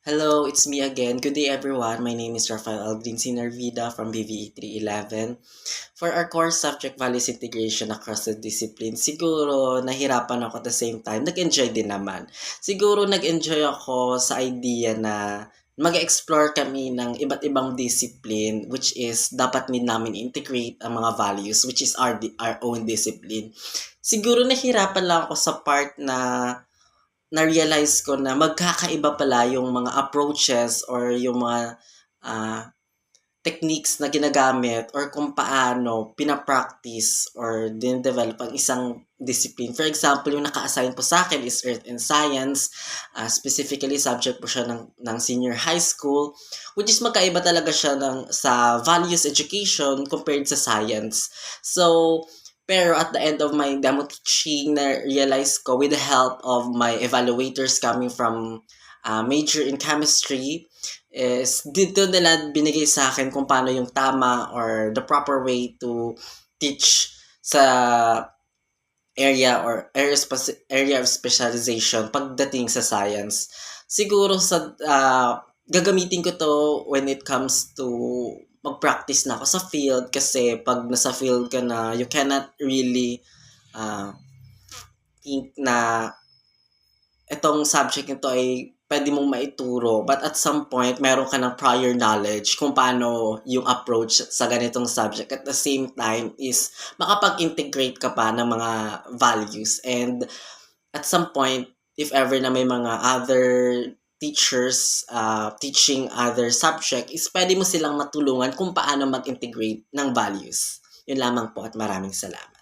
Hello, it's me again. Good day everyone. My name is Rafael Aldrin Sinarvida from BVE 311. For our core subject values integration across the discipline, siguro nahirapan ako at the same time. Nag-enjoy din naman. Siguro nag-enjoy ako sa idea na mag-explore kami ng iba't ibang discipline which is dapat din namin integrate ang mga values which is our own discipline. Siguro nahirapan lang ako sa part na na-realize ko na magkakaiba pala yung mga approaches or yung mga ah, techniques na ginagamit or kung paano pina-practice or din-develop ang isang discipline. For example, yung naka-assign po sa akin is Earth and Science. Specifically, subject po siya ng senior high school, which is magkaiba talaga siya sa values education compared sa science. So, pero at the end of my demo teaching, na-realize ko with the help of my evaluators coming from major in chemistry, is dito nila binigay sa akin kung paano yung tama or the proper way to teach sa area of specialization pagdating sa science. Siguro gagamitin ko to when it comes to mag-practice na ako sa field kasi pag nasa field ka na, you cannot really think na itong subject nito ay pwede mong maituro but at some point meron ka ng prior knowledge kung paano yung approach sa ganitong subject. At the same time is makapag-integrate ka pa ng mga values, and at some point if ever na may mga other teachers teaching other subject is pwede mo silang matulungan kung paano mag-integrate ng values. Yun lamang po at maraming salamat.